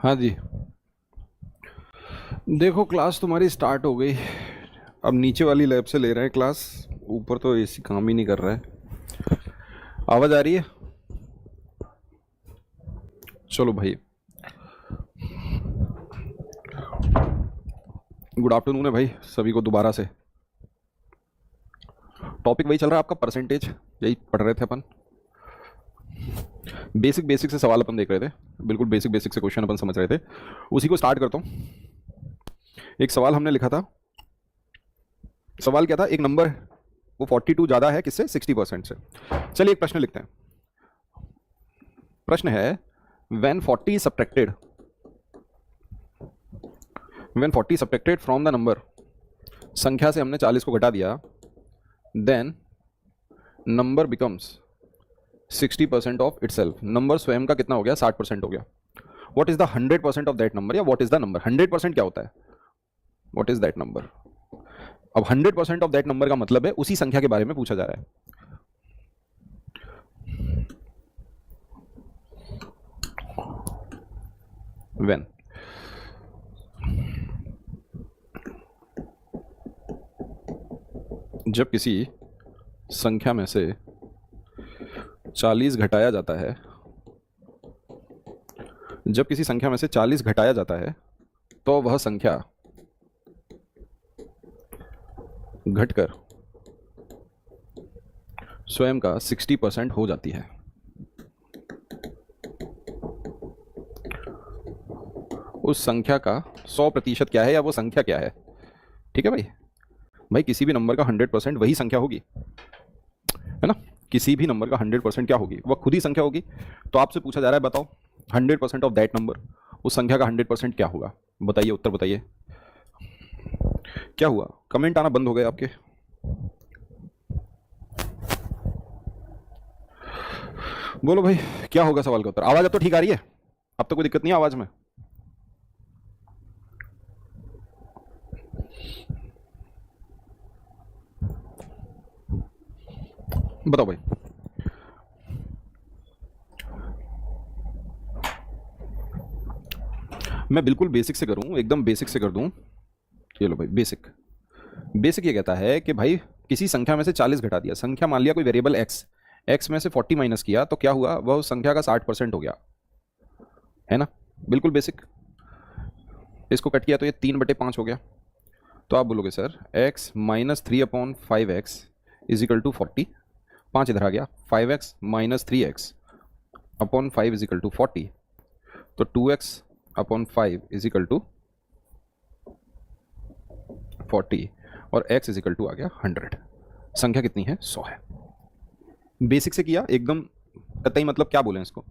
हाँ जी। देखो क्लास तुम्हारी स्टार्ट हो गई। अब नीचे वाली लैब से ले रहे हैं क्लास। ऊपर तो एसी काम ही नहीं कर रहा है। आवाज़ आ रही है? चलो भाई, गुड आफ्टरनून है भाई सभी को दोबारा से। टॉपिक वही चल रहा है आपका, परसेंटेज। यही पढ़ रहे थे अपन। बेसिक बेसिक से सवाल अपन देख रहे थे, बिल्कुल बेसिक बेसिक से क्वेश्चन अपन समझ रहे थे। उसी को स्टार्ट करता हूँ। एक सवाल हमने लिखा था। सवाल क्या था? एक नंबर वो 42 ज़्यादा है किससे? 60% से। चलिए एक प्रश्न लिखते हैं। प्रश्न है when 40 is subtracted from the number, संख्या से हमने 40 को घटा दिया, then number becomes 60% of itself। Number स्वयं का कितना हो गया? 60% हो गया। what is the 100% of that number, या what is the number? 100% क्या होता है? what is that number? अब 100% ऑफ दैट नंबर का मतलब है उसी संख्या के बारे में पूछा जा रहा है। when जब किसी संख्या में से 40 घटाया जाता है, जब किसी संख्या में से 40 घटाया जाता है तो वह संख्या घटकर स्वयं का 60% हो जाती है। उस संख्या का 100% क्या है, या वो संख्या क्या है? ठीक है भाई। भाई किसी भी नंबर का 100% वही संख्या होगी, है ना? किसी भी नंबर का 100% क्या होगी? वह खुद ही संख्या होगी। तो आपसे पूछा जा रहा है, बताओ 100% ऑफ दैट नंबर, उस संख्या का 100% क्या होगा? बताइए, उत्तर बताइए। क्या हुआ? कमेंट आना बंद हो गए आपके। बोलो भाई, क्या होगा सवाल का उत्तर? आवाज अब तो ठीक आ रही है? अब तो कोई दिक्कत नहीं है आवाज में? बताओ भाई। मैं बिल्कुल बेसिक से करूं, एकदम बेसिक से कर दूं। ये लो भाई, बेसिक। बेसिक ये कहता है कि भाई किसी संख्या में से 40 घटा दिया। संख्या मान लिया कोई वेरिएबल एक्स, एक्स में से 40 माइनस किया तो क्या हुआ? वह उस संख्या का 60% हो गया, है ना? बिल्कुल बेसिक। इसको कट किया तो ये 3/5 हो गया। तो आप बोलोगे sir x minus 3/5x is equal to 40। 5 इधर आ गया। 5x minus 3x upon 5 is equal to 40। तो 2x upon 5 is equal to 40 और x इज इक्वल टू आ गया 100। संख्या कितनी है? 100 है। बेसिक से किया एकदम कतई, मतलब क्या बोलें इसको,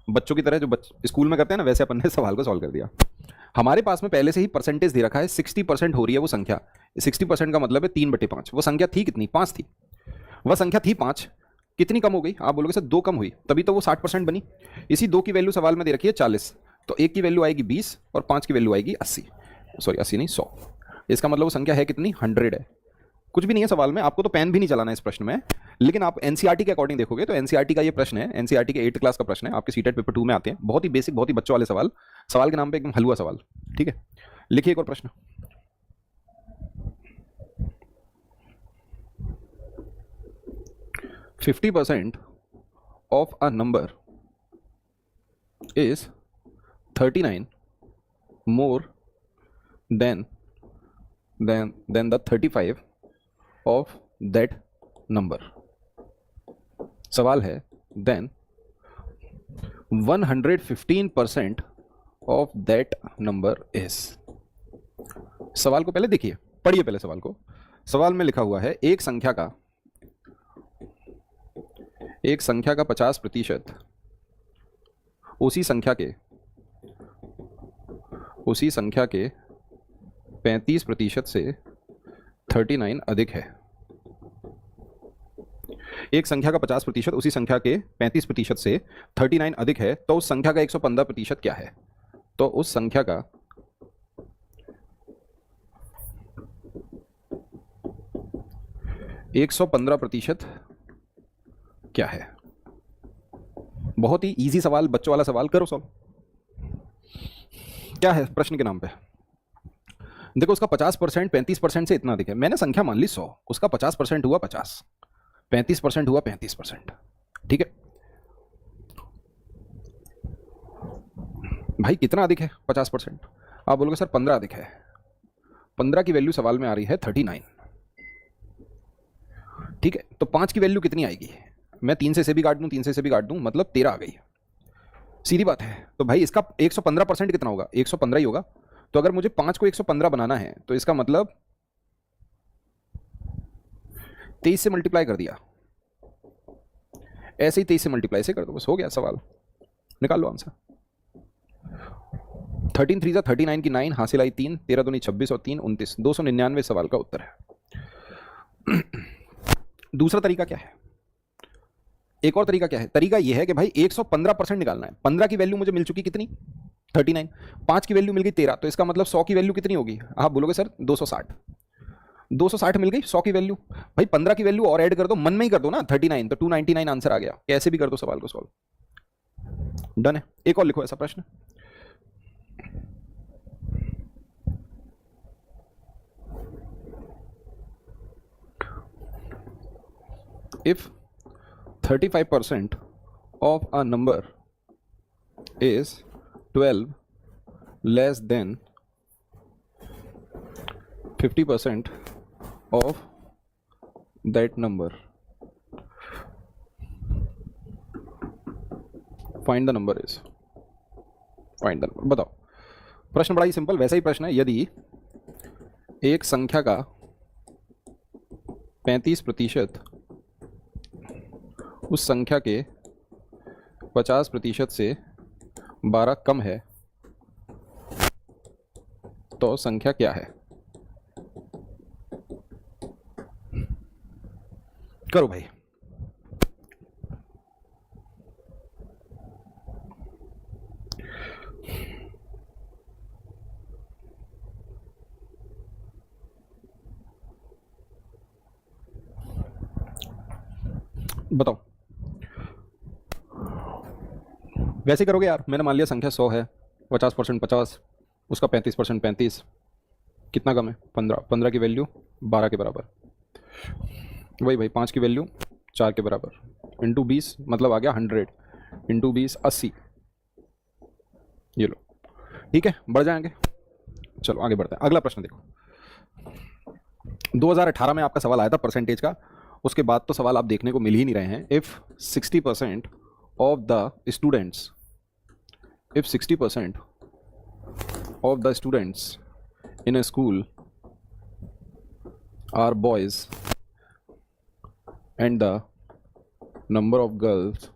बच्चों की तरह जो स्कूल में करते हैं ना, वैसे अपन ने सवाल को सॉल्व कर दिया। हमारे पास में पहले से ही परसेंटेज दे रखा है, 60% हो रही है वो संख्या। 60% का मतलब है 3/5। वो संख्या थी कितनी? 5 थी। वह संख्या थी 5, कितनी कम हो गई? आप बोलोगे सर 2 कम हुई, तभी तो वो 60% बनी। इसी 2 की वैल्यू सवाल में दे रखी है 40, तो 1 की वैल्यू आएगी 20 और 5 की वैल्यू आएगी 80। सॉरी 80 नहीं, 100। इसका मतलब वो संख्या है कितनी? 100 है। कुछ भी नहीं है सवाल में, आपको तो पेन भी नहीं चलाना है इस प्रश्न में। लेकिन आप एनसीईआरटी के अकॉर्डिंग देखोगे तो एनसीईआरटी का ये प्रश्न है, एनसीईआरटी के 8th क्लास का प्रश्न है, आपके सीटेट पेपर 2 में आते हैं। बहुत ही बेसिक, बहुत ही बच्चों वाले सवाल। सवाल के नाम पे एकदम हलवा सवाल। ठीक है, लिखिए एक और प्रश्न। %50 of a number is 39 more than the 35 of that number। सवाल है then 115% of that number is। सवाल को पहले देखिए, पढ़िए पहले सवाल को। सवाल में लिखा हुआ है एक संख्या का 50% उसी संख्या के 35% से 39 अधिक है। एक संख्या का 50% उसी संख्या के 35% से 39 अधिक है, तो उस संख्या का 115% क्या है? तो उस संख्या का 115% क्या है? बहुत ही इजी सवाल, बच्चों वाला सवाल, करो सॉल्व। क्या है प्रश्न के नाम पे? देखो उसका 50% 35% से इतना अधिक है, मैंने संख्या मान ली 100, उसका 50% हुआ 50, 35% हुआ 35%, ठीक है भाई कितना अधिक है 50%? आप बोलोगे सर 15 अधिक है। 15 की वैल्यू सवाल में आ रही है 39, ठीक है, तो 5 की वैल्यू कितनी आएगी? मैं 3 से भी काट दूं, 3 से भी काट दूं, मतलब 13 आ गई, सीधी बात है। तो भाई इसका 115% कितना होगा? 115 ही होगा। तो अगर मुझे 5 को 115 बनाना है तो इसका मतलब 23 से मल्टीप्लाई कर दिया, ऐसे ही 23 से मल्टीप्लाई से कर दो, बस हो गया सवाल, निकाल लो आंसर। 13 3 39 की 9 हासिल आई 3, 13 दूनी 26 और 3 29, 299 सवाल का उत्तर है। दूसरा तरीका क्या है? एक और तरीका क्या है? तरीका यह है कि भाई 115% निकालना है। 15 की वैल्यू मुझे मिल चुकी कितनी? 39। 5 की वैल्यू मिल गई 13, तो इसका मतलब 100 की वैल्यू कितनी होगी? आप बोलोगे सर 260। 260 मिल गई 100 की वैल्यू। भाई 15 की वैल्यू और ऐड कर दो, मन में ही कर दो ना, 39, तो 299 आंसर आ गया। कैसे भी कर दो सवाल को सॉल्व, डन है। एक और लिखो ऐसा प्रश्न। If 35% of a number is 12 less than 50% of that number, find the number is, find the number। बताओ, प्रश्न बड़ा ही सिंपल, वैसा ही प्रश्न है। यदि एक संख्या का 35% उस संख्या के 50% से 12 कम है तो संख्या क्या है? करो भाई। बताओ, वैसे करोगे यार। मैंने मान लिया संख्या 100 है, 50% 50, उसका 35% 35, कितना कम है? 15। 15 की वैल्यू 12 के बराबर, वही भाई 5 की वैल्यू 4 के बराबर, इंटू 20 मतलब आ गया 100, इंटू 20 80। ये लो, ठीक है, बढ़ जाएंगे। चलो आगे बढ़ते हैं। अगला प्रश्न देखो, 2018 में आपका सवाल आया था परसेंटेज का, उसके बाद तो सवाल आप देखने को मिल ही नहीं रहे हैं। If 60% of the students, if 60% of the students in a school are boys and the number of girls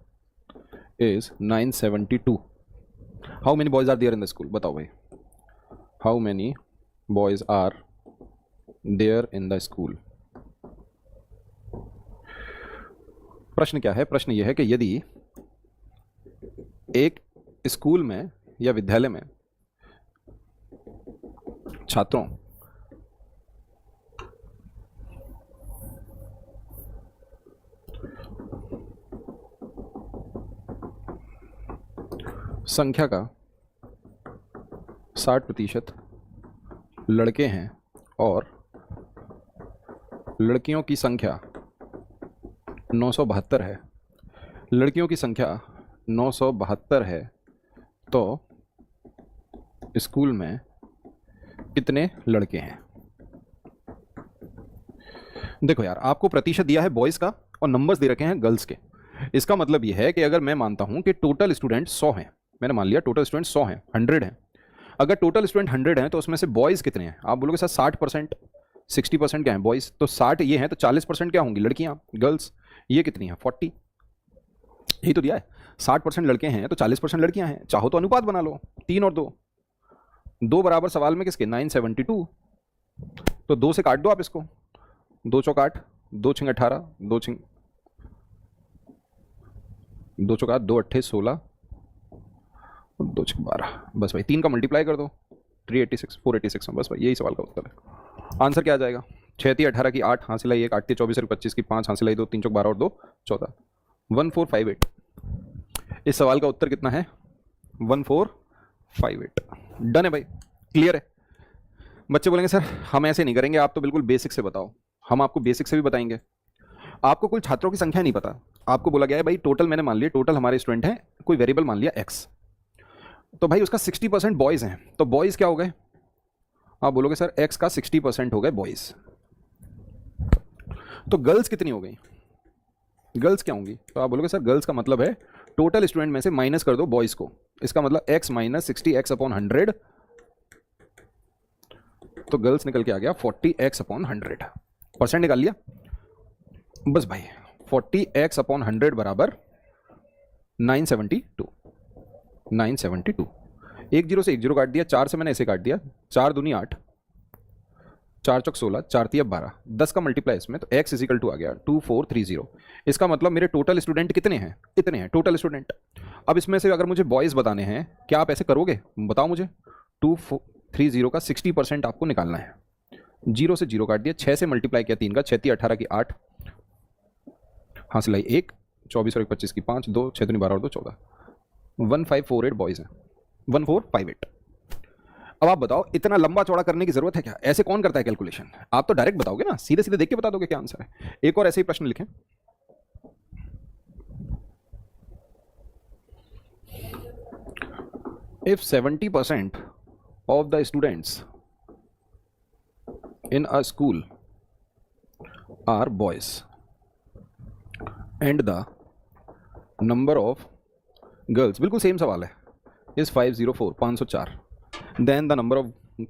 is 972, how many boys are there in the school? बताओ भाई, how many boys are there in the school? प्रश्न क्या है? प्रश्न यह है कि यदि एक स्कूल में या विद्यालय में छात्रों संख्या का 60% लड़के हैं और लड़कियों की संख्या 972 है, लड़कियों की संख्या 972 है, तो स्कूल में कितने लड़के हैं? देखो यार, आपको प्रतिशत दिया है बॉयज़ का और नंबर्स दे रखे हैं गर्ल्स के। इसका मतलब यह है कि अगर मैं मानता हूं कि टोटल स्टूडेंट 100 हैं, मैंने मान लिया टोटल स्टूडेंट 100 हैं, 100 हैं, अगर टोटल स्टूडेंट 100 हैं तो उसमें से बॉयज़ कितने हैं? आप बोलोगे सर 60%, 60% क्या है बॉयज़, तो 60 ये हैं, तो 40% क्या होंगी? लड़कियां, गर्ल्स। ये कितनी है? 40, यही तो दिया है। 60% लड़के हैं तो 40% लड़कियां हैं, चाहो तो अनुपात बना लो, 3 और 2, 2 बराबर सवाल में किसके? 972। तो 2 से काट दो आप इसको, 2 चौक 8, 2 छिंग 18, 2 छिंग 2 चौक 8, 2 अट्ठे 16, 2 छिंग 12, बस भाई 3 का मल्टीप्लाई कर दो, 386, 486, बस भाई यही सवाल का उत्तर है। आंसर क्या आ जाएगा? 6 × 18 की 8 हासिल आई 1, 8 × 24 25 की 5 हासिल आई 2, 3 चौक 12 और 2 14, 1458। इस सवाल का उत्तर कितना है? 1458। 58। डन है भाई, क्लियर है। बच्चे बोलेंगे सर हम ऐसे नहीं करेंगे, आप तो बिल्कुल बेसिक से बताओ। हम आपको बेसिक से भी बताएंगे। आपको कुल छात्रों की संख्या नहीं पता, आपको बोला गया है भाई टोटल, मैंने मान लिया टोटल हमारे स्टूडेंट हैं, कोई वेरिएबल मान लिया x, तो भाई उसका 60% बॉयज़ हैं, तो बॉयज़ क्या हो गए? आप बोलोगे सर x का 60% हो गए बॉयज़, तो गर्ल्स कितनी हो गई? गर्ल्स क्या होंगी? तो आप बोलोगे सर गर्ल्स का मतलब है टोटल स्टूडेंट में से माइनस कर दो बॉयज़ को, इसका मतलब x माइनस 60 x अपॉन 100, तो गर्ल्स निकल के आ गया 40 x अपॉन 100। परसेंट निकाल लिया बस भाई, 40 x अपॉन 100 बराबर 972। 972, एक जीरो से एक जीरो काट दिया, 4 से मैंने ऐसे काट दिया, 4 दूनी 8, 4 चौक 16, 4 तिया 12, 10 का मल्टीप्लाई इसमें, तो x इजिकल टू आ गया 2430। इसका मतलब मेरे टोटल स्टूडेंट कितने हैं? इतने हैं टोटल स्टूडेंट। अब इसमें से अगर मुझे बॉयज़ बताने हैं, क्या आप ऐसे करोगे? बताओ मुझे। 2430 का 60% आपको निकालना है। जीरो से जीरो काट दिया, 6 से मल्टीप्लाई किया 3 का, 6 तिया 18 की 8, हासिल आई 1, 24 और 1 25 की 5, 2 6 दूनी 12 और 2 14, 1548 बॉयज़ हैं, 1458। अब आप बताओ इतना लंबा चौड़ा करने की जरूरत है क्या? ऐसे कौन करता है कैलकुलेशन? आप तो डायरेक्ट बताओगे ना, सीधे सीधे देख के बता दोगे क्या आंसर है। एक और ऐसे ही प्रश्न लिखें। If 70% of the students in a school are boys and the number of girls, बिल्कुल सेम सवाल है, is 504 504, then the number of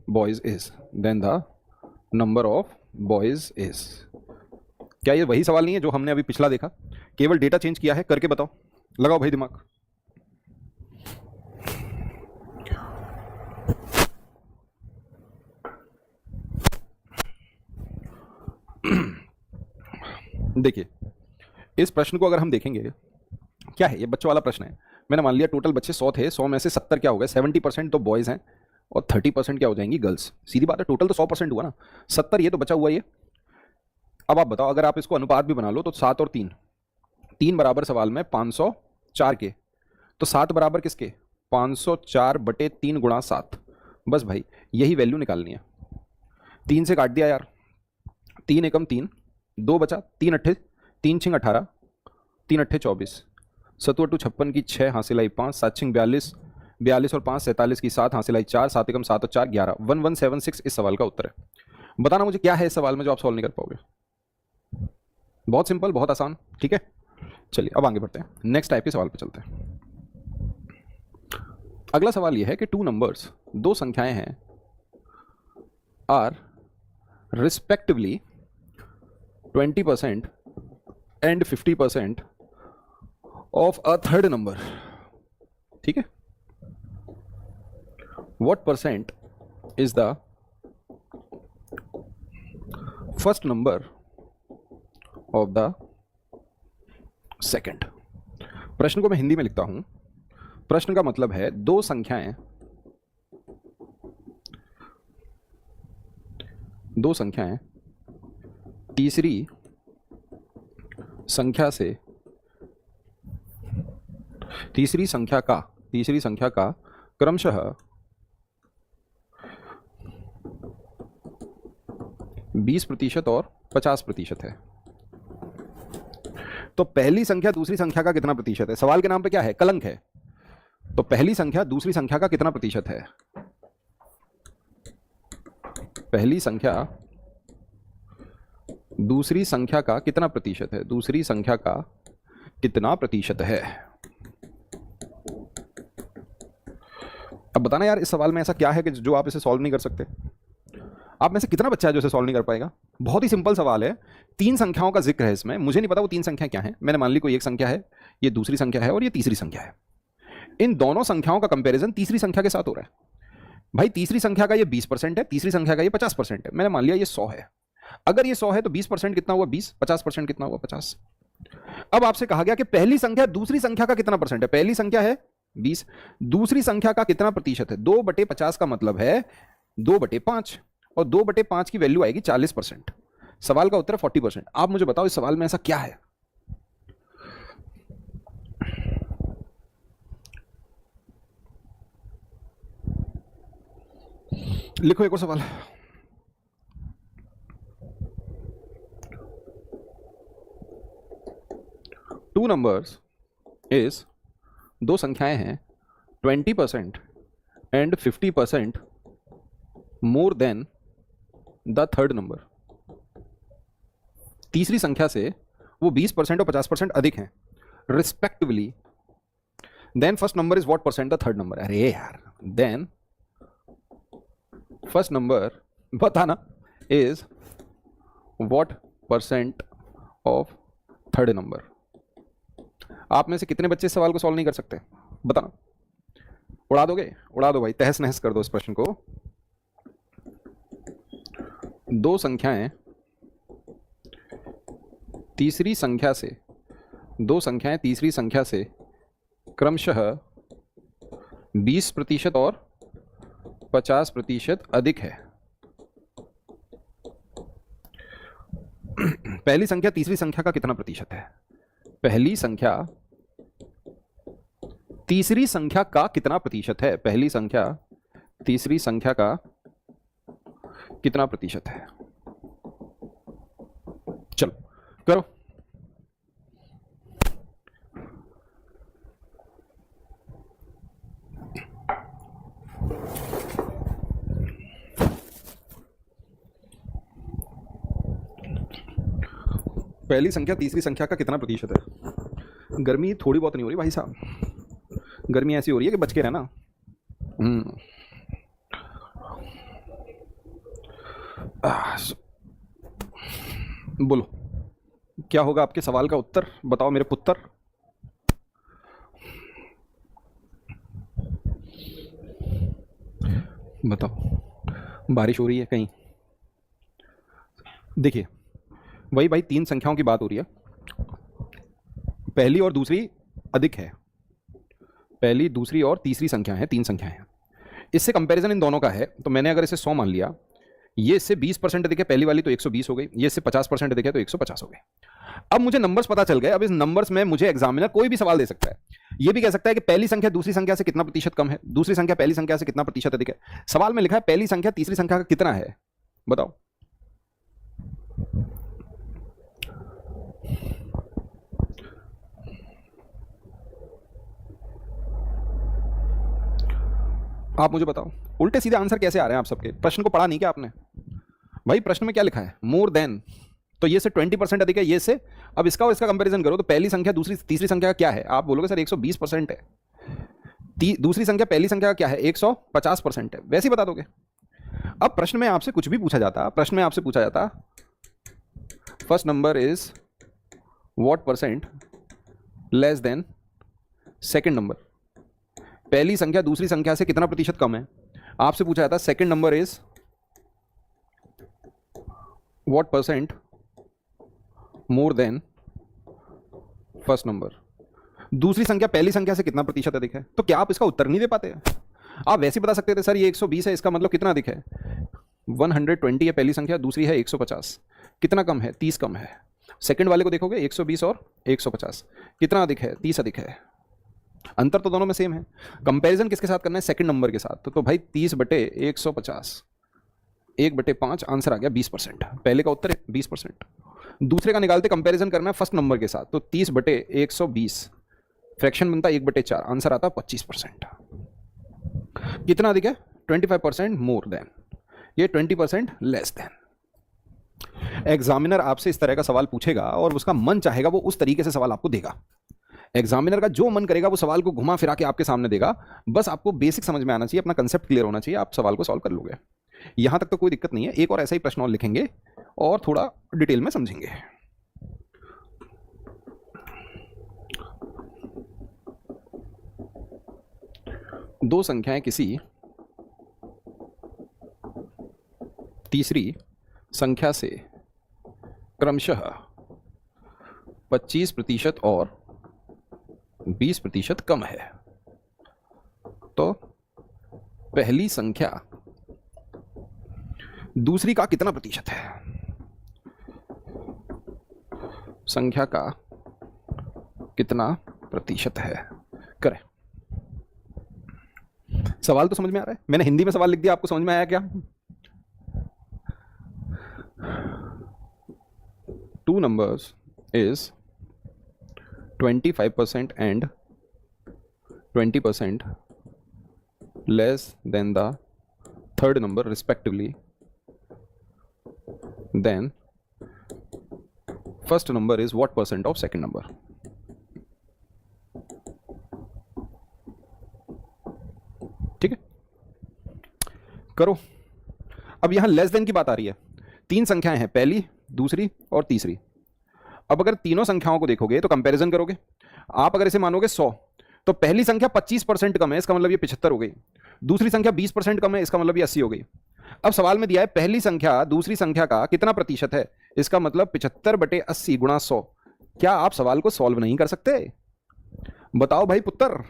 boys is, then the number of boys is। क्या ये वही सवाल नहीं है जो हमने अभी पिछला देखा? केवल डेटा चेंज किया है, करके बताओ, लगाओ भाई दिमाग। देखिए इस प्रश्न को अगर हम देखेंगे, क्या है ये? बच्चों वाला प्रश्न है। मैंने मान लिया टोटल बच्चे 100 थे, 100 में से 70 क्या हो गए? 70% तो बॉयज़ हैं और 30% क्या हो जाएंगी? गर्ल्स। सीधी बात है, टोटल तो 100% हुआ ना, 70 ये तो बचा हुआ ये। अब आप बताओ अगर आप इसको अनुपात भी बना लो तो 7 और 3, 3 बराबर सवाल में 504 के, तो 7 बराबर किसके? 504 बटे 3 गुणा 7। बस भाई यही वैल्यू निकालनी है। 3 से काट दिया यार, 3 एकम 3, 2 बचा, 3 अट्ठे 3 छिंग 18, 3 अट्ठे 24, 7 अट्ठू 56 की 6, हासिल आई 5, 7 छिंग 42, 42 और 5 47 की 7, हासिल आई 4, 7 एकम 7 और 4 11, 1176 इस सवाल का उत्तर है। बताना मुझे क्या है इस सवाल में जो आप सॉल्व नहीं कर पाओगे। बहुत सिंपल, बहुत आसान, ठीक है। चलिए अब आगे बढ़ते हैं, नेक्स्ट टाइप के सवाल पे चलते हैं। अगला सवाल यह है कि टू नंबर्स, दो संख्याएं हैं, are respectively 20% and 50% of a third number, ठीक है। What percent is the first number of the second. प्रश्न को मैं हिंदी में लिखता हूं। प्रश्न का मतलब है दो संख्याएं, तीसरी संख्या का क्रमशः 20% और 50% है। तो पहली संख्या दूसरी संख्या का कितना प्रतिशत है? सवाल के नाम पे क्या है? कलंक है। तो पहली संख्या दूसरी संख्या का कितना प्रतिशत है? पहली संख्या दूसरी संख्या का कितना प्रतिशत है? दूसरी संख्या का कितना प्रतिशत है? अब बताना यार इस सवाल में ऐसा क्या है कि जो आप इसे सॉल्व नहीं कर सकते? आप में से कितना बच्चा है जो इसे सॉल्व नहीं कर पाएगा? बहुत ही सिंपल सवाल है, तीन संख्याओं का जिक्र है इसमें। मुझे नहीं पता वो तीन संख्या क्या है, मैंने मान ली कोई एक संख्या है, ये दूसरी संख्या है और ये तीसरी संख्या है। इन दोनों संख्याओं का कंपैरिजन तीसरी संख्या के साथ हो रहा है। भाई तीसरी संख्या का ये 20% है, तीसरी संख्या का ये 50% है। मैंने मान लिया ये 100 है। अगर ये 100 है तो 20% कितना हुआ? 20। 50% कितना हुआ? 50। अब आपसे कहा गया कि पहली संख्या दूसरी संख्या का कितना परसेंट है? पहली संख्या है 20, दूसरी संख्या का कितना प्रतिशत है? 2/50 का मतलब है 2/5, और 2/5 की वैल्यू आएगी 40%। सवाल का उत्तर है 40%। आप मुझे बताओ इस सवाल में ऐसा क्या है? लिखो एक और सवाल। टू नंबर्स इज, दो संख्याएं हैं 20% and 50% more than the third number. तीसरी संख्या से वो 20% और 50% अधिक हैं respectively. Then first number is what percent the third number. अरे यार, देन फर्स्ट नंबर बताना is what percent of third number. आप में से कितने बच्चे इस सवाल को सॉल्व नहीं कर सकते बताना? उड़ा दोगे? उड़ा दो भाई, तहस नहस कर दो इस प्रश्न को। दो संख्याएं तीसरी संख्या से, दो संख्याएं तीसरी संख्या से क्रमशः 20% और 50% अधिक है। पहली संख्या तीसरी संख्या का कितना प्रतिशत है? पहली संख्या तीसरी संख्या का कितना प्रतिशत है? पहली संख्या तीसरी संख्या का कितना प्रतिशत है? चलो करो। पहली संख्या तीसरी संख्या का कितना प्रतिशत है? गर्मी थोड़ी बहुत नहीं हो रही भाई साहब, गर्मी ऐसी हो रही है कि बच के रहना। बोलो क्या होगा आपके सवाल का उत्तर? बताओ मेरे पुत्र। बताओ, बारिश हो रही है कहीं? देखिए वही भाई, तीन संख्याओं की बात हो रही है, पहली और दूसरी अधिक है। पहली, दूसरी और तीसरी संख्या है, तीन संख्याएं हैं। इससे कंपैरिजन इन दोनों का है, तो मैंने अगर इसे 100 मान लिया, ये इससे 20% अधिक है पहली वाली, तो 120 हो गई। ये इससे 50% अधिक है तो 150 हो गई। अब मुझे नंबर्स पता चल गए। अब इस नंबर्स में मुझे एग्जामिनर कोई भी सवाल दे सकता है। ये भी कह सकता है कि पहली संख्या दूसरी संख्या से कितना प्रतिशत कम है, दूसरी संख्या पहली संख्या से कितना प्रतिशत अधिक है। सवाल में लिखा है पहली संख्या तीसरी संख्या का कितना है, बताओ। आप मुझे बताओ, उल्टे सीधे आंसर कैसे आ रहे हैं आप सबके? प्रश्न को पढ़ा नहीं क्या आपने? भाई प्रश्न में क्या लिखा है? मोर देन, तो ये से 20% अधिक है, ये से। अब इसका और इसका कंपैरिजन करो, तो पहली संख्या दूसरी तीसरी संख्या का क्या है? आप बोलोगे सर 120% है। दूसरी संख्या पहली संख्या का क्या है? 150% है। वैसे ही बता दोगे। अब प्रश्न में आपसे कुछ भी पूछा जाता, प्रश्न में आपसे पूछा जाता first number is what percent less than second number. पहली संख्या दूसरी संख्या से कितना प्रतिशत कम है? आपसे पूछा जाता second number is what percent more than first number. दूसरी संख्या पहली संख्या से कितना प्रतिशत अधिक है? तो क्या आप इसका उत्तर नहीं दे पाते? आप वैसे बता सकते थे सर ये 120 है, इसका मतलब कितना अधिक है? 120 है पहली संख्या, दूसरी है 150, कितना कम है? 30 कम है। सेकंड वाले को देखोगे 120 और 150, कितना अधिक है? 30 अधिक है। अंतर तो दोनों में सेम है। कंपैरिजन किसके साथ करना है? सेकंड नंबर के साथ। तो भाई 30/150, 1/5, आंसर आ गया 20%। पहले का उत्तर 20%। दूसरे का निकालते कंपैरिजन करना है फर्स्ट नंबर के साथ, तो 30/120, फ्रैक्शन बनता 1/4, आंसर आता 25%। कितना अधिक है? 25% मोर देन, ये 20% लेस देन। एग्जामिनर आपसे इस तरह का सवाल पूछेगा और उसका मन चाहेगा वो उस तरीके से सवाल आपको देगा। एग्जामिनर का जो मन करेगा वो सवाल को घुमा फिरा के आपके सामने देगा। बस आपको बेसिक समझ में आना चाहिए, अपना कंसेप्ट क्लियर होना चाहिए, आप सवाल को सॉल्व कर लोगे। यहां तक तो कोई दिक्कत नहीं है। एक और ऐसा ही प्रश्न और लिखेंगे और थोड़ा डिटेल में समझेंगे। दो संख्याएं किसी तीसरी संख्या से क्रमशः 25% और 20% कम है, तो पहली संख्या दूसरी का कितना प्रतिशत है? संख्या का कितना प्रतिशत है? करें। सवाल तो समझ में आ रहा है? मैंने हिंदी में सवाल लिख दिया, आपको समझ में आया क्या? Two numbers is 25% and 20% less than the third number respectively, then first number is what percent of second number? ठीक है, करो। अब यहां लेस देन की बात आ रही है। तीन संख्याएं हैं, पहली, दूसरी और तीसरी। अब अगर तीनों संख्याओं को देखोगे तो कंपैरिजन करोगे, आप अगर इसे मानोगे 100, तो पहली संख्या 25% कम है, इसका मतलब ये 75 हो गई। दूसरी संख्या 20% कम है, इसका मतलब ये 80 हो गई। अब सवाल में दिया है पहली संख्या दूसरी संख्या का कितना प्रतिशत है, इसका मतलब 75/80 गुणा 100। क्या आप सवाल को सॉल्व नहीं कर सकते? बताओ भाई पुत्र,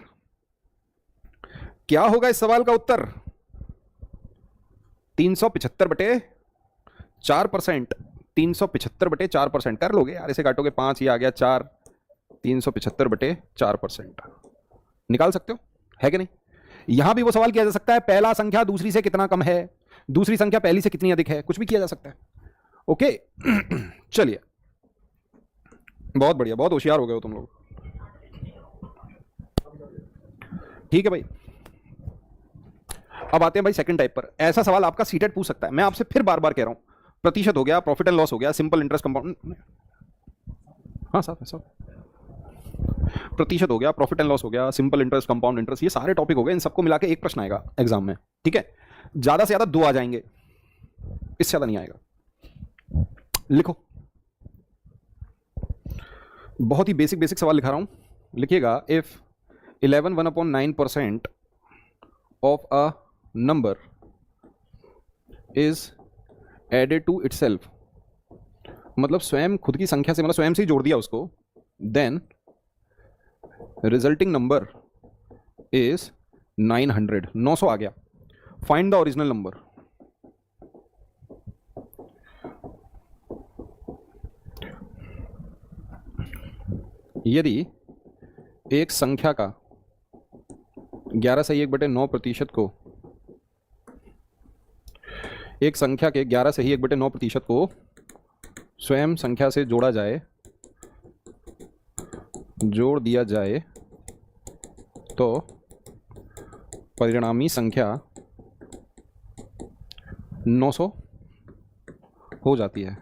क्या होगा इस सवाल का उत्तर? 375/4%। 375/4% कर लोगे यार, इसे काटोगे 5, ये आ गया 4। 375/4% निकाल सकते हो, है कि नहीं? यहां भी वो सवाल किया जा सकता है, पहला संख्या दूसरी से कितना कम है, दूसरी संख्या पहली से कितनी अधिक है, कुछ भी किया जा सकता है। ओके चलिए, बहुत बढ़िया, बहुत होशियार हो गए हो तुम लोग। ठीक है भाई, अब आते हैं भाई सेकंड टाइप पर। ऐसा सवाल आपका सीटेट पूछ सकता है। मैं आपसे फिर बार बार कह रहा हूं, प्रतिशत हो गया, प्रॉफिट एंड लॉस हो गया, सिंपल इंटरेस्ट कंपाउंड, हाँ साहब साहब, प्रतिशत हो गया, प्रॉफिट एंड लॉस हो गया, सिंपल इंटरेस्ट, कंपाउंड इंटरेस्ट, ये सारे टॉपिक हो गए। इन सबको मिला के एक प्रश्न आएगा एग्जाम में, ठीक है? ज्यादा से ज्यादा 2 आ जाएंगे, इससे ज्यादा नहीं आएगा। लिखो, बहुत ही बेसिक बेसिक सवाल लिखा रहा हूं, लिखिएगा। If 11 1/9% of a number is added to itself, मतलब स्वयं खुद की संख्या से, मतलब स्वयं से ही जोड़ दिया उसको, देन रिजल्टिंग नंबर इज 900, 900 आ गया। Find the original number. यदि एक संख्या का 11/1/9% को, एक संख्या के 11/1/9% को स्वयं संख्या से जोड़ा जाए, जोड़ दिया जाए, तो परिणामी संख्या 900 हो जाती है।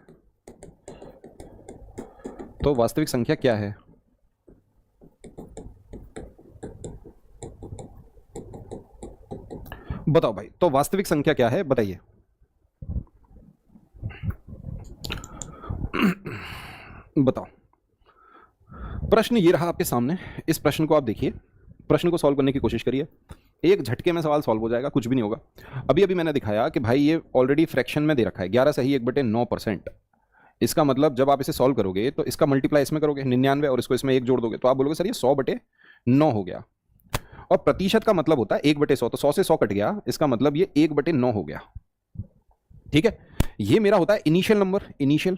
तो वास्तविक संख्या क्या है? बताओ भाई, तो वास्तविक संख्या क्या है, बताइए। बताओ। प्रश्न ये रहा आपके सामने। इस प्रश्न को आप देखिए, प्रश्न को सॉल्व करने की कोशिश करिए। एक झटके में सवाल सॉल्व हो जाएगा, कुछ भी नहीं होगा। अभी अभी मैंने दिखाया कि भाई ये ऑलरेडी फ्रैक्शन में दे रखा है, 11/1/9%। इसका मतलब जब आप इसे सॉल्व करोगे तो इसका मल्टीप्लाई इसमें करोगे 99, और इसको इसमें 1 जोड़ दोगे, तो आप बोलोगे सर ये 100/9 हो गया। और प्रतिशत का मतलब होता है 1/100, तो 100 से 100 कट गया, इसका मतलब ये 1/9 हो गया। ठीक है, ये मेरा होता है इनिशियल नंबर। इनिशियल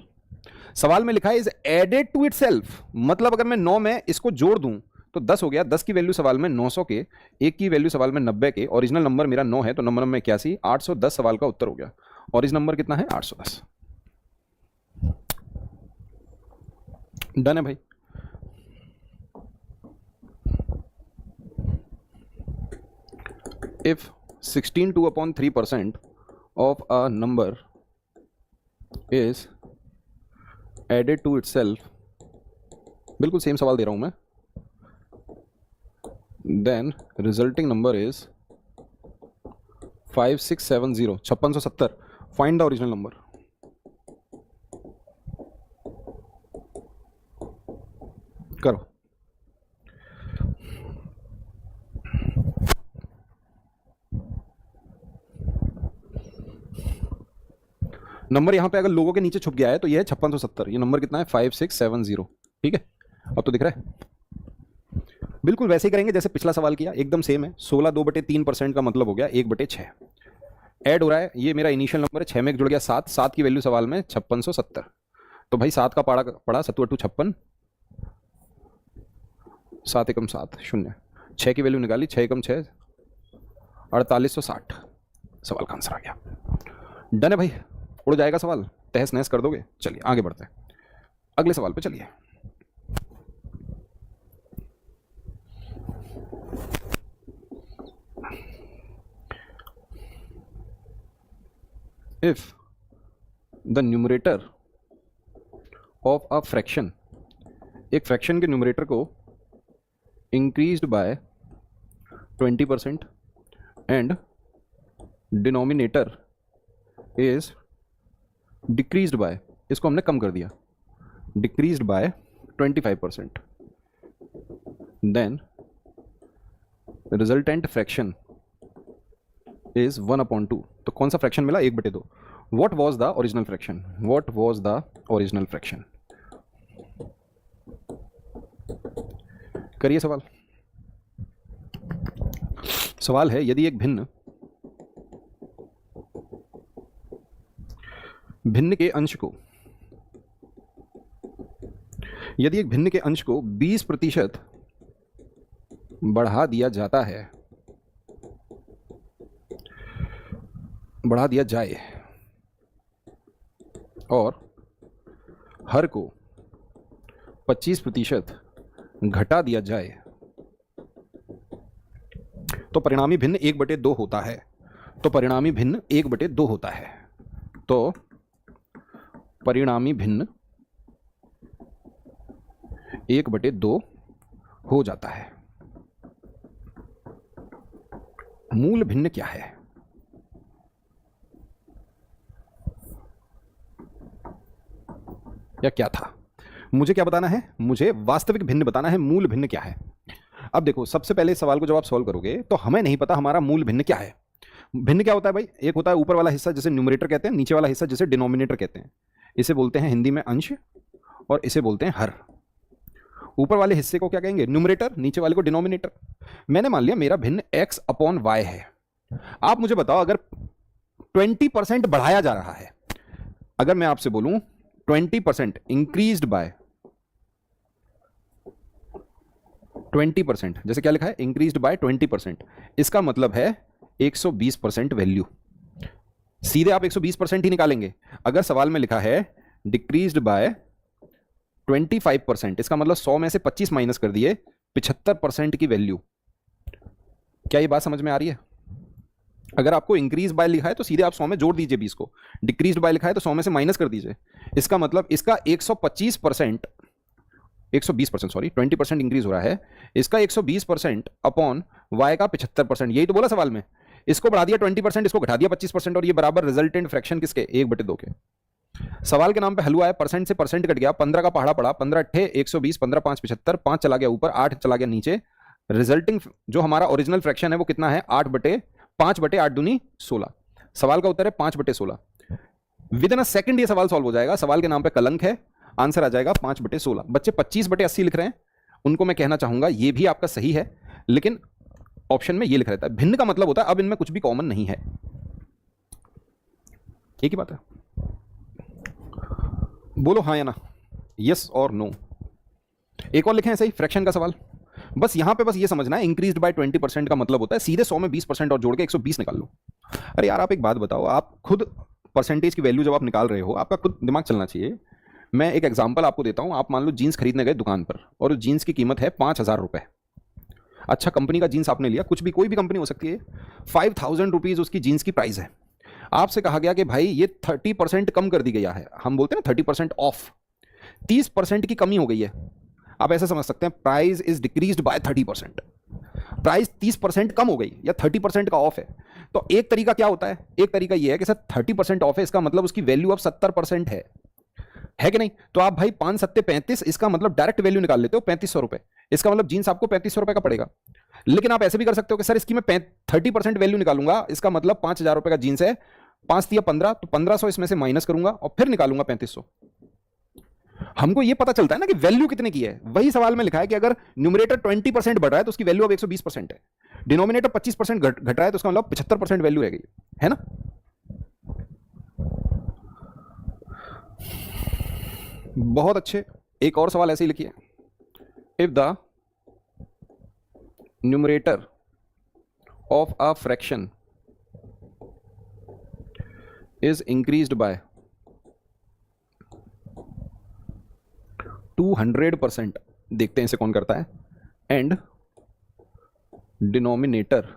सवाल में लिखा है इज एडेड टू इटसेल्फ, मतलब अगर मैं 9 में इसको जोड़ दूं तो 10 हो गया। 10 की वैल्यू सवाल में 900 के, 1 की वैल्यू सवाल में 90 के, ओरिजिनल नंबर मेरा 9 है, तो नंबर में 81, 810 सवाल का उत्तर हो गया। ओरिजिनल नंबर कितना है? 810। डन है भाई। If 16/3% of a number is added to itself, बिल्कुल सेम सवाल दे रहा हूं मैं, then resulting number is 5670, 5670। find the original number। करो। नंबर यहां पे अगर लोगों के नीचे छुप गया है तो ये है 5670। ये नंबर कितना है? 5670। ठीक है, अब तो दिख रहा है। बिल्कुल वैसे ही करेंगे जैसे पिछला सवाल किया, एकदम सेम है। 16 2/3% का मतलब हो गया 1/6। ऐड हो रहा है, ये मेरा इनिशियल नंबर है, 6 में एक जुड़ गया 7। 7 की वैल्यू सवाल में 5670, तो भाई 7 का पड़ा 7 × 2 56, 7 एकम 7 0। 6 की वैल्यू निकाली, 6 एकम 6, 4860 सवाल का आंसर आ गया। डन है भाई, उड़ जाएगा सवाल, तहस नहस कर दोगे। चलिए आगे बढ़ते हैं, अगले सवाल पे चलिए। If the numerator of a fraction, एक फ्रैक्शन के न्यूमरेटर को increased by 20% and denominator is decreased by, इसको हमने कम कर दिया, decreased by 25%, then resultant fraction is 1/2। तो कौन सा फ्रैक्शन मिला? 1/2। What was the original fraction? What was the original fraction? करिए सवाल। सवाल है, यदि एक भिन्न के अंश को, यदि एक भिन्न के अंश को 20% बढ़ा दिया जाता है, बढ़ा दिया जाए, और हर को 25% घटा दिया जाए, तो परिणामी भिन्न 1/2 होता है। तो परिणामी भिन्न 1/2 होता है। तो परिणामी भिन्न 1/2 हो जाता है। मूल भिन्न क्या है? या क्या था? मुझे क्या बताना है? मुझे वास्तविक भिन्न बताना है। मूल भिन्न क्या है? अब देखो, सबसे पहले इस सवाल को जब आप सॉल्व करोगे तो हमें नहीं पता हमारा मूल भिन्न क्या है। भिन्न क्या होता है भाई? एक होता है ऊपर वाला हिस्सा जिसे न्यूमरेटर कहते हैं, नीचे वाला हिस्सा जिसे डिनोमिनेटर कहते हैं। इसे बोलते हैं हिंदी में अंश, और इसे बोलते हैं हर। ऊपर वाले हिस्से को क्या कहेंगे? न्यूमरेटर, नीचे वाले को डिनोमिनेटर। मैंने मान लिया मेरा भिन्न x/y है। आप मुझे बताओ, अगर 20% बढ़ाया जा रहा है, अगर मैं आपसे बोलूं 20% इंक्रीज्ड बाय 20%, जैसे क्या लिखा है? इंक्रीज्ड बाय 20%, इसका मतलब है 120% वैल्यू। सीधे आप 120% ही निकालेंगे। अगर सवाल में लिखा है डिक्रीज्ड बाय 25%, इसका मतलब 100 में से 25 माइनस कर दिए, 75% की वैल्यू। क्या ये बात समझ में आ रही है? अगर आपको इंक्रीज बाय लिखा है तो सीधे आप 100 में जोड़ दीजिए 20 को, डिक्रीज्ड बाय लिखा है तो 100 में से माइनस कर दीजिए। इसका मतलब इसका 125%, 120% सॉरी, 20% इंक्रीज हो रहा है, इसका 120% अपॉन y का 75%। यही तो बोला सवाल में। इसको बढ़ा दिया 20%, इसको घटा दिया 25%, और ये बराबर रिजल्टेंट फ्रैक्शन किसके? 1/2 के। सवाल के नाम पे हलवा है, परसेंट से परसेंट कट गया, 15 का पहाड़ा पड़ा, 15 अट्ठे 120, 15 5 75, 5 चला गया ऊपर, 8 चला गया नीचे। रिजल्टिंग जो हमारा ओरिजिनल फ्रैक्शन है वो कितना है? 8/5/8 दूनी 16। सवाल का उत्तर है 5/16। विद इन अ सेकंड ये सवाल सॉल्व हो जाएगा। सवाल के नाम पे कलंक है, आंसर आ जाएगा 5/16। बच्चे 25/80 लिख रहे हैं, उनको मैं कहना चाहूंगा ये भी आपका सही है, लेकिन ऑप्शन में ये लिखा रहता है। भिन्न का मतलब होता है अब इनमें कुछ भी कॉमन नहीं है। एक ही बात है, बोलो हाँ या ना, यस और नो। एक और लिखें ऐसे ही फ्रैक्शन का सवाल। बस यहां पे बस ये समझना है, इंक्रीज्ड बाय 20% का मतलब होता है सीधे 100 में 20% और जोड़ के 120 निकाल लो। अरे यार आप एक बात बताओ, आप खुद परसेंटेज की वैल्यू जब आप निकाल रहे हो, आपका खुद दिमाग चलना चाहिए। मैं एक एग्जांपल आपको देता हूं। आप मान लो जीन्स खरीदने गए दुकान पर, और उस जीन्स की कीमत है 5,000 रुपए। अच्छा कंपनी का जीन्स आपने लिया, कुछ भी कोई भी कंपनी हो सकती है, 5,000 रुपीज उसकी जीन्स की प्राइस है। आपसे कहा गया कि भाई ये 30% कम कर दी गया है, हम बोलते हैं ना 30% ऑफ, 30% की कमी हो गई है। आप ऐसे समझ सकते हैं, price is decreased bye 30%। Price 30% कम हो गई या 30% का ऑफ है। तो एक तरीका क्या होता है? एक तरीका ये है कि सर 30% ऑफ है, इसका मतलब उसकी वैल्यू अब 70% है कि नहीं? तो आप भाई 5 सत्ते 35, इसका मतलब डायरेक्ट वैल्यू निकाल लेते हो 3500 रुपए। इसका मतलब जीन्स आपको 3500 रुपए का पड़ेगा। लेकिन आप ऐसे भी कर सकते हो कि सर इसकी मैं 30% वैल्यू निकालूंगा, इसका मतलब 5,000 रुपए का जीन्स है, 5 तिया 15, तो 1500 इसमें से माइनस करूंगा और फिर निकालूंगा 3500। हमको ये पता चलता है ना कि वैल्यू कितने की है। वही सवाल में लिखा है कि अगर न्यूमरेटर 20% बढ़ रहा है तो उसकी वैल्यू अब 120% है, डिनोमिनेटर 25% घट रहा है तो उसका मतलब 75% वैल्यू रह गई है ना। बहुत अच्छे। एक और सवाल ऐसे ही लिखिए, if the numerator of a fraction is increased by 200%, देखते हैं इसे कौन करता है, and denominator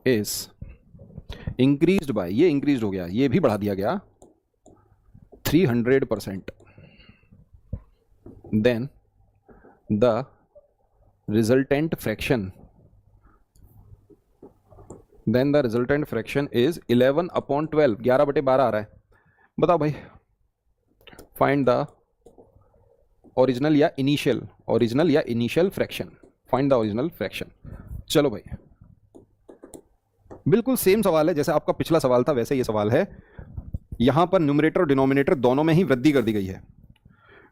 is increased by, ये इंक्रीज हो गया, ये भी बढ़ा दिया गया 300%, then the resultant fraction is 11/12, 11/12 आ रहा है। बताओ भाई, फाइंड द ओरिजिनल या initial fraction, find the original fraction. चलो भाई, बिल्कुल सेम सवाल है जैसे आपका पिछला सवाल था, वैसे ये सवाल है। यहां पर न्यूमरेटर और डिनोमिनेटर दोनों में ही वृद्धि कर दी गई है।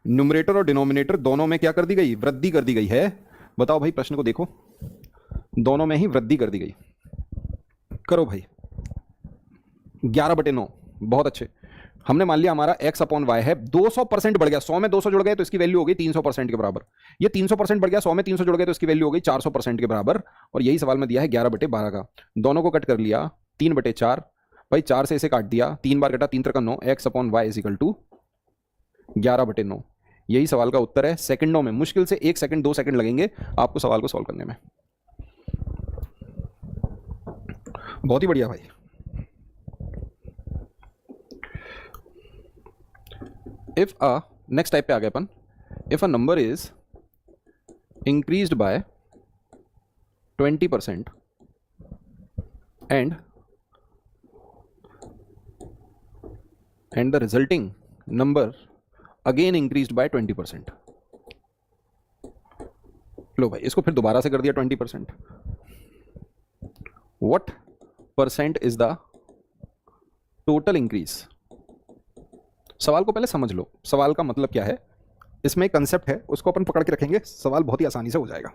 न्यूमरेटर और डिनोमिनेटर दोनों में क्या कर दी गई? वृद्धि कर दी गई है। बताओ भाई, प्रश्न को देखो, दोनों में ही वृद्धि कर दी गई। करो भाई, 11/9, बहुत अच्छे। हमने मान लिया हमारा x अपॉन वाई है, 200% बढ़ गया, 100 में 200 जुड़ गए तो इसकी वैल्यू हो गई 300% के बराबर। ये 300% बढ़ गया, 100 में 300 जुड़ गए तो इसकी वैल्यू हो गई 400% के बराबर। और यही सवाल में दिया है 11/12 का। दोनों को कट कर लिया, 3/4 भाई, 4 से इसे काट दिया, 3 बार कटा, 3 3 9, x upon y is equal to 11/9। यही सवाल का उत्तर है। सेकंडों में, मुश्किल से 1 सेकंड 2 सेकंड लगेंगे आपको सवाल को सॉल्व करने में। बहुत ही बढ़िया भाई। इफ अ, नेक्स्ट टाइप पे आ गए अपन, if a number is increased by 20% and the resulting number again increased by 20%। लो भाई, इसको फिर दोबारा से कर दिया 20%। What percent is the total increase? सवाल को पहले समझ लो, सवाल का मतलब क्या है, इसमें एक कंसेप्ट है, उसको अपन पकड़ के रखेंगे, सवाल बहुत ही आसानी से हो जाएगा।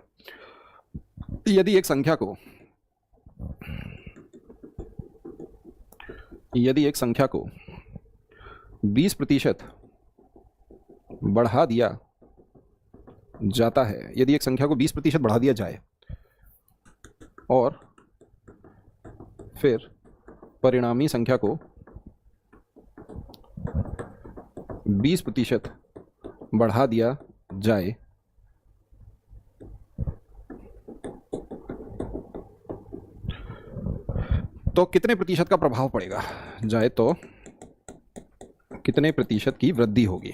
यदि एक संख्या को 20% बढ़ा दिया जाता है, यदि एक संख्या को 20% बढ़ा दिया जाए और फिर परिणामी संख्या को 20% बढ़ा दिया जाए तो कितने प्रतिशत का प्रभाव पड़ेगा? जाए तो कितने प्रतिशत की वृद्धि होगी?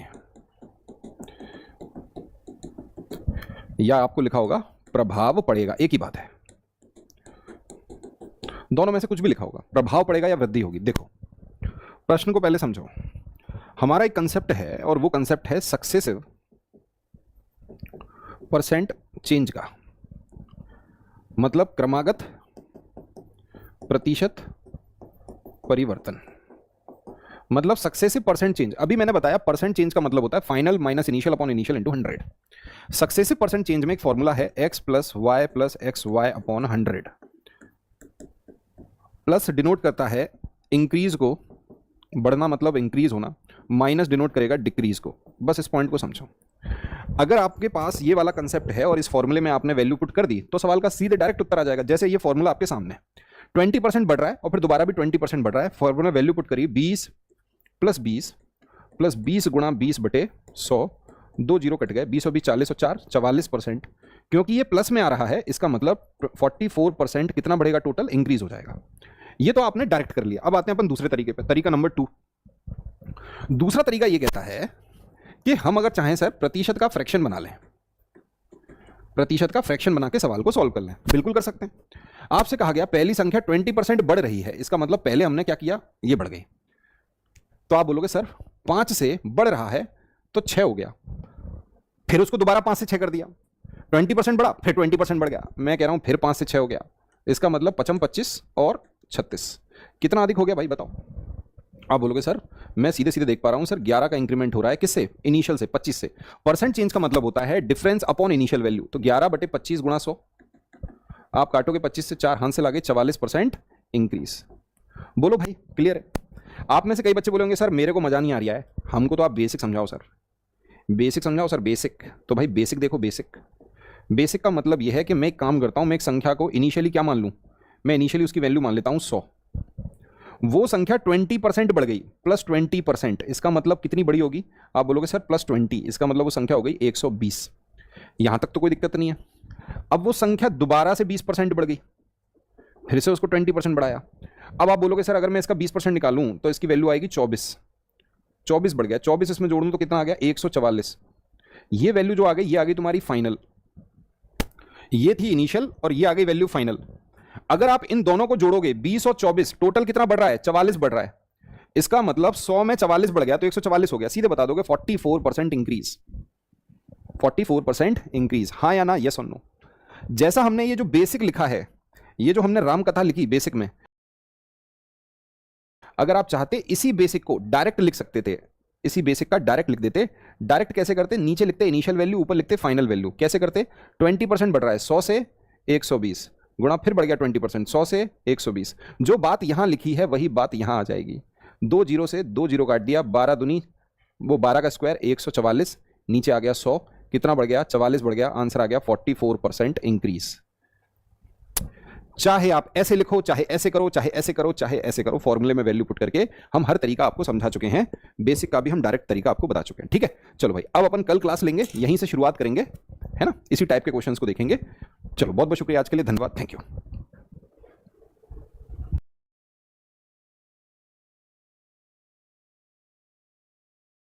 या आपको लिखा होगा प्रभाव पड़ेगा, एक ही बात है, दोनों में से कुछ भी लिखा होगा, प्रभाव पड़ेगा या वृद्धि होगी। देखो, प्रश्न को पहले समझो। हमारा एक कंसेप्ट है और वो कंसेप्ट है सक्सेसिव परसेंट चेंज का, मतलब क्रमागत प्रतिशत परिवर्तन, मतलब सक्सेसिव परसेंट चेंज। अभी मैंने बताया परसेंट चेंज का मतलब होता है final minus initial upon initial into 100। Successive percent change में एक फॉर्मूला है x plus y plus x y upon 100। Plus denote करता है इंक्रीज को, बढ़ना मतलब इंक्रीज होना, माइनस डिनोट करेगा डिक्रीज को। बस इस पॉइंट को समझो। अगर आपके पास ये वाला कंसेप्ट है और इस फॉर्मूले में आपने वैल्यू पुट कर दी तो सवाल का सीधे डायरेक्ट उत्तर आ जाएगा। जैसे ये फॉर्मूला आपके सामने 20% बढ़ रहा है और फिर दोबारा भी 20% बढ़ रहा है, फॉर्मूला में वैल्यू पुट करिए 20 प्लस 20 गुणा 20/100, 2 जीरो कट गए, 20 और 20 40 और 4 44%। क्योंकि ये प्लस में आ रहा है, इसका मतलब 44% कितना बढ़ेगा? टोटल इंक्रीज हो जाएगा। ये तो आपने डायरेक्ट कर लिया। अब आते हैं अपन दूसरे तरीके पे, तरीका नंबर 2। दूसरा तरीका ये कहता है कि हम अगर चाहें सर प्रतिशत का फ्रैक्शन बना लें, प्रतिशत का फ्रैक्शन बना के सवाल को सॉल्व कर लें। बिल्कुल कर सकते हैं। आपसे कहा गया पहली संख्या 20% बढ़ रही है, इसका मतलब पहले हमने क्या किया, ये बढ़ गई। तो आप बोलोगे सर 5 से बढ़ रहा है तो 6 हो गया, फिर उसको दोबारा 5 से 6 कर दिया, 20% बढ़ा, फिर 20% बढ़ गया। मैं कह रहा हूं फिर 5 से 6 हो गया, इसका मतलब 55 25 और 36, कितना अधिक हो गया भाई बताओ? आप बोलोगे सर मैं सीधे सीधे देख पा रहा हूं सर, 11 का इंक्रीमेंट हो रहा है, किससे? इनिशियल से, 25 से। परसेंट चेंज का मतलब होता है डिफरेंस अपॉन इनिशियल वैल्यू। तो 11/25 गुणा 100, आप काटोगे 25 से 4 हाथ से लागे, 44% इंक्रीज। बोलो भाई क्लियर है? आप में से कई बच्चे बोलेंगे सर मेरे को मजा नहीं आ रहा है, हमको तो आप बेसिक समझाओ सर, बेसिक समझाओ सर, बेसिक। तो भाई बेसिक देखो, बेसिक का मतलब यह है कि मैं एक काम करता हूं, मैं एक संख्या को इनिशियली क्या मान लूं, मैं इनिशियली उसकी वैल्यू मान लेता हूं 100, वो संख्या 20% बढ़ गई, प्लस 20%, इसका मतलब कितनी बड़ी होगी? आप बोलोगे सर प्लस 20, इसका मतलब वो संख्या हो गई 120। यहां तक तो कोई दिक्कत नहीं है। अब वो संख्या दोबारा से 20% बढ़ गई, फिर से उसको 20% बढ़ाया। अब आप बोलोगे सर अगर मैं इसका 20% निकालूं तो इसकी वैल्यू आएगी 24, 24 बढ़ गया, 24 इसमें जोड़ दूं तो कितना आ गया? 144। ये वैल्यू जो आ गई, ये आ गई तुम्हारी फाइनल, ये थी इनिशियल और ये आ गई वैल्यू फाइनल। अगर आप इन दोनों को जोड़ोगे 20 और 24, टोटल कितना बढ़ रहा है? 44 बढ़ रहा है। इसका मतलब 100 में 44 बढ़ गया तो 144 हो गया। सीधे बता दोगे 44% इंक्रीज, 44% इंक्रीज, हाँ या ना, यस और नो। जैसा हमने ये जो बेसिक लिखा है, ये जो हमने राम कथा लिखी बेसिक में, अगर आप चाहते इसी बेसिक को डायरेक्ट लिख सकते थे, इसी बेसिक का डायरेक्ट लिख देते। डायरेक्ट कैसे करते? नीचे लिखते इनिशियल वैल्यू, ऊपर लिखते फाइनल वैल्यू। कैसे करते? 20% बढ़ रहा है 100 से 120, गुणा फिर बढ़ गया 20%, 100 से 120। जो बात यहां लिखी है वही बात यहां आ जाएगी। 2 जीरो से 2 जीरो काट दिया, 12 दूनी वो 12 का स्क्वायर 144, नीचे आ गया 100, कितना बढ़ गया? 44 बढ़ गया, आंसर आ गया 44% इंक्रीज। चाहे आप ऐसे लिखो, चाहे ऐसे करो, चाहे ऐसे करो, चाहे ऐसे करो, फॉर्मूले में वैल्यू पुट करके हम हर तरीका आपको समझा चुके हैं। बेसिक का भी हम डायरेक्ट तरीका आपको बता चुके हैं। ठीक है, चलो भाई, अब अपन कल क्लास लेंगे, यहीं से शुरुआत करेंगे, है ना, इसी टाइप के क्वेश्चंस को देखेंगे। चलो बहुत बहुत शुक्रिया आज के लिए, धन्यवाद, थैंक यू।